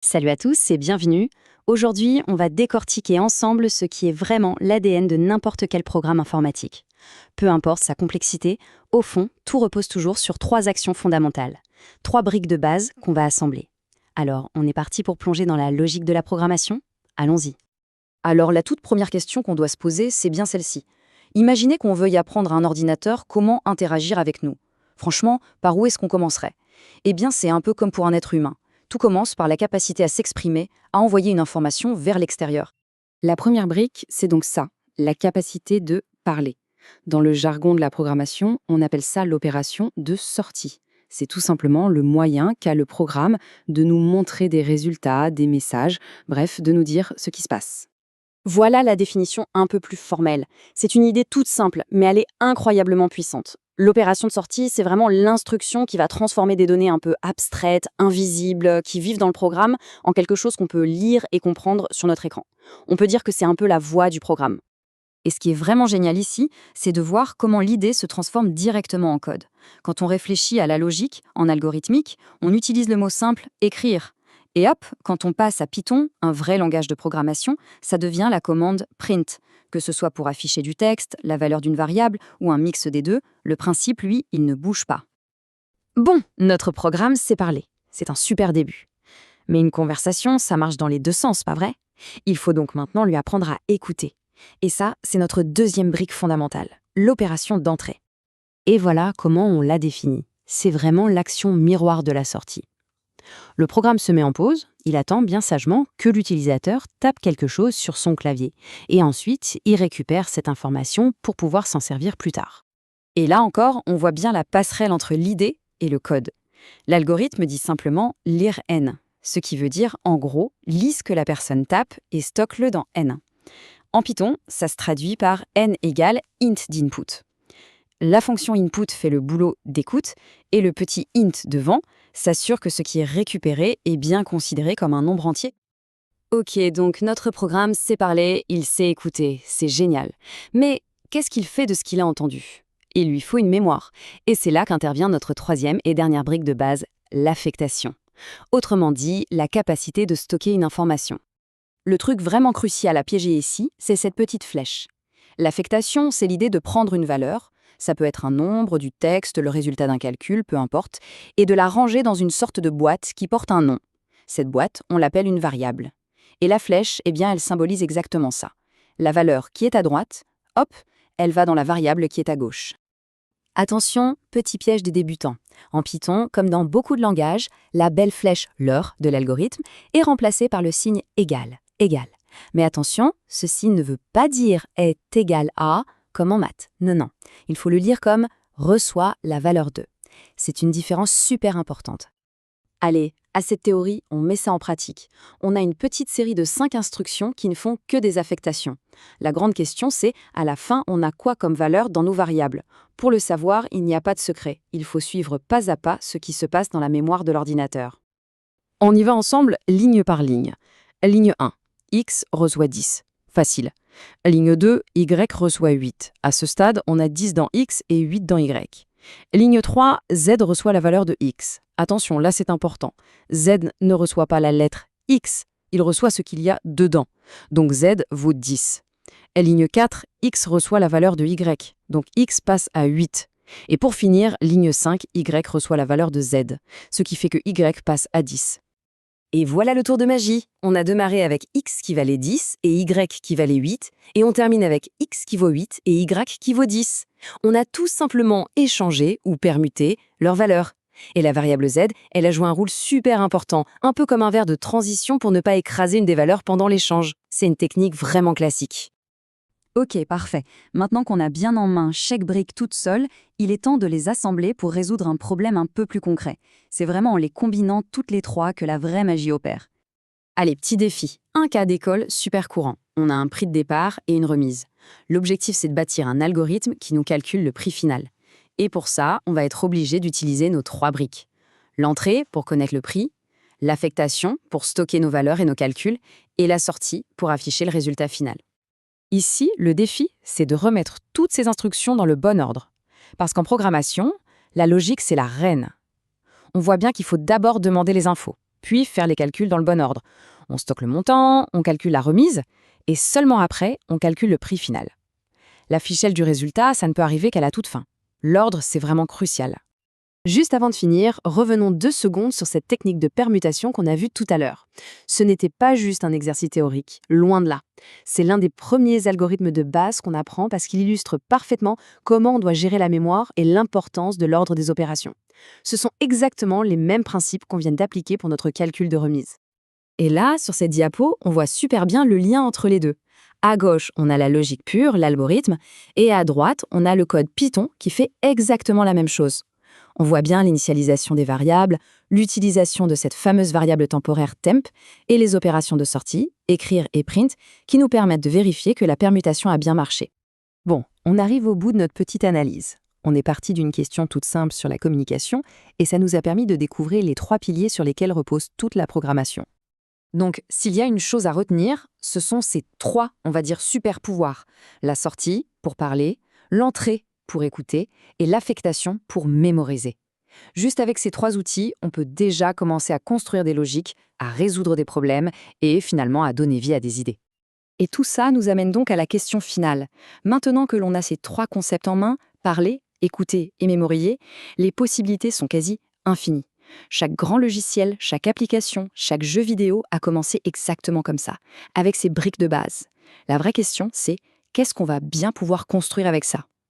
Salut à tous et bienvenue. Aujourd'hui, on va décortiquer ensemble ce qui est vraiment l'ADN de n'importe quel programme informatique. Peu importe sa complexité, au fond, tout repose toujours sur trois actions fondamentales. Trois briques de base qu'on va assembler. Alors, on est parti pour plonger dans la logique de la programmation? Allons-y. Alors la toute première question qu'on doit se poser, c'est bien celle-ci. Imaginez qu'on veuille apprendre à un ordinateur comment interagir avec nous. Franchement, par où est-ce qu'on commencerait? Eh bien, c'est un peu comme pour un être humain. Tout commence par la capacité à s'exprimer, à envoyer une information vers l'extérieur. La première brique, c'est donc ça, la capacité de parler. Dans le jargon de la programmation, on appelle ça l'opération de sortie. C'est tout simplement le moyen qu'a le programme de nous montrer des résultats, des messages, bref, de nous dire ce qui se passe. Voilà la définition un peu plus formelle. C'est une idée toute simple, mais elle est incroyablement puissante. L'opération de sortie, c'est vraiment l'instruction qui va transformer des données un peu abstraites, invisibles, qui vivent dans le programme, en quelque chose qu'on peut lire et comprendre sur notre écran. On peut dire que c'est un peu la voix du programme. Et ce qui est vraiment génial ici, c'est de voir comment l'idée se transforme directement en code. Quand on réfléchit à la logique, en algorithmique, on utilise le mot simple écrire. Et hop, quand on passe à Python, un vrai langage de programmation, ça devient la commande print. Que ce soit pour afficher du texte, la valeur d'une variable ou un mix des deux, le principe, lui, il ne bouge pas. Bon, notre programme sait parler. C'est un super début. Mais une conversation, ça marche dans les deux sens, pas vrai? Il faut donc maintenant lui apprendre à écouter. Et ça, c'est notre deuxième brique fondamentale, l'opération d'entrée. Et voilà comment on l'a définie. C'est vraiment l'action miroir de la sortie. Le programme se met en pause, il attend bien sagement que l'utilisateur tape quelque chose sur son clavier, et ensuite il récupère cette information pour pouvoir s'en servir plus tard. Et là encore, on voit bien la passerelle entre l'idée et le code. L'algorithme dit simplement lire n, ce qui veut dire, en gros, lis ce que la personne tape et stocke-le dans n. En Python, ça se traduit par n égale int d'input. La fonction input fait le boulot d'écoute et le petit int devant s'assure que ce qui est récupéré est bien considéré comme un nombre entier. Ok, donc notre programme sait parler, il sait écouter, c'est génial. Mais qu'est-ce qu'il fait de ce qu'il a entendu? Il lui faut une mémoire. Et c'est là qu'intervient notre troisième et dernière brique de base, l'affectation. Autrement dit, la capacité de stocker une information. Le truc vraiment crucial à piéger ici, c'est cette petite flèche. L'affectation, c'est l'idée de prendre une valeur, ça peut être un nombre, du texte, le résultat d'un calcul, peu importe, et de la ranger dans une sorte de boîte qui porte un nom. Cette boîte, on l'appelle une variable. Et la flèche, eh bien, elle symbolise exactement ça. La valeur qui est à droite, hop, elle va dans la variable qui est à gauche. Attention, petit piège des débutants. En Python, comme dans beaucoup de langages, la belle flèche l'heure de l'algorithme est remplacée par le signe égal, égal. Mais attention, ce signe ne veut pas dire est égal à, comme en maths. Non. Il faut le lire comme reçoit la valeur de. C'est une différence super importante. Allez, à cette théorie, on met ça en pratique. On a une petite série de 5 instructions qui ne font que des affectations. La grande question, c'est, à la fin, on a quoi comme valeur dans nos variables? Pour le savoir, il n'y a pas de secret. Il faut suivre pas à pas ce qui se passe dans la mémoire de l'ordinateur. On y va ensemble, ligne par ligne. Ligne 1, x reçoit 10. Facile. Ligne 2, y reçoit 8. À ce stade, on a 10 dans x et 8 dans y. Ligne 3, z reçoit la valeur de x. Attention, là c'est important. Z ne reçoit pas la lettre x, il reçoit ce qu'il y a dedans. Donc z vaut 10. Et ligne 4, x reçoit la valeur de y. Donc x passe à 8. Et pour finir, ligne 5, y reçoit la valeur de z, ce qui fait que y passe à 10. Et voilà le tour de magie. On a démarré avec x qui valait 10 et y qui valait 8, et on termine avec x qui vaut 8 et y qui vaut 10. On a tout simplement échangé ou permuté leurs valeurs. Et la variable z, elle a joué un rôle super important, un peu comme un verre de transition pour ne pas écraser une des valeurs pendant l'échange. C'est une technique vraiment classique. Ok, parfait. Maintenant qu'on a bien en main chaque brique toute seule, il est temps de les assembler pour résoudre un problème un peu plus concret. C'est vraiment en les combinant toutes les trois que la vraie magie opère. Allez, petit défi. Un cas d'école super courant. On a un prix de départ et une remise. L'objectif, c'est de bâtir un algorithme qui nous calcule le prix final. Et pour ça, on va être obligé d'utiliser nos 3 briques. L'entrée, pour connaître le prix, l'affectation, pour stocker nos valeurs et nos calculs, et la sortie, pour afficher le résultat final. Ici, le défi, c'est de remettre toutes ces instructions dans le bon ordre. Parce qu'en programmation, la logique, c'est la reine. On voit bien qu'il faut d'abord demander les infos. puis faire les calculs dans le bon ordre. On stocke le montant, on calcule la remise, et seulement après, on calcule le prix final. La fichelle du résultat, ça ne peut arriver qu'à la toute fin. L'ordre, c'est vraiment crucial. Juste avant de finir, revenons 2 secondes sur cette technique de permutation qu'on a vue tout à l'heure. Ce n'était pas juste un exercice théorique, loin de là. C'est l'un des premiers algorithmes de base qu'on apprend parce qu'il illustre parfaitement comment on doit gérer la mémoire et l'importance de l'ordre des opérations. Ce sont exactement les mêmes principes qu'on vient d'appliquer pour notre calcul de remise. Et là, sur cette diapo, on voit super bien le lien entre les deux. À gauche, on a la logique pure, l'algorithme, et à droite, on a le code Python qui fait exactement la même chose. On voit bien l'initialisation des variables, l'utilisation de cette fameuse variable temporaire temp et les opérations de sortie, écrire et print, qui nous permettent de vérifier que la permutation a bien marché. Bon, on arrive au bout de notre petite analyse. On est parti d'une question toute simple sur la communication et ça nous a permis de découvrir les 3 piliers sur lesquels repose toute la programmation. Donc, s'il y a une chose à retenir, ce sont ces 3, on va dire, super pouvoirs. La sortie, pour parler, l'entrée, pour écouter, et l'affectation, pour mémoriser. Juste avec ces 3 outils, on peut déjà commencer à construire des logiques, à résoudre des problèmes et finalement à donner vie à des idées. Et tout ça nous amène donc à la question finale. Maintenant que l'on a ces 3 concepts en main, parler, écouter et mémoriser, les possibilités sont quasi infinies. Chaque grand logiciel, chaque application, chaque jeu vidéo a commencé exactement comme ça, avec ses briques de base. La vraie question, c'est qu'est-ce qu'on va bien pouvoir construire avec ça ?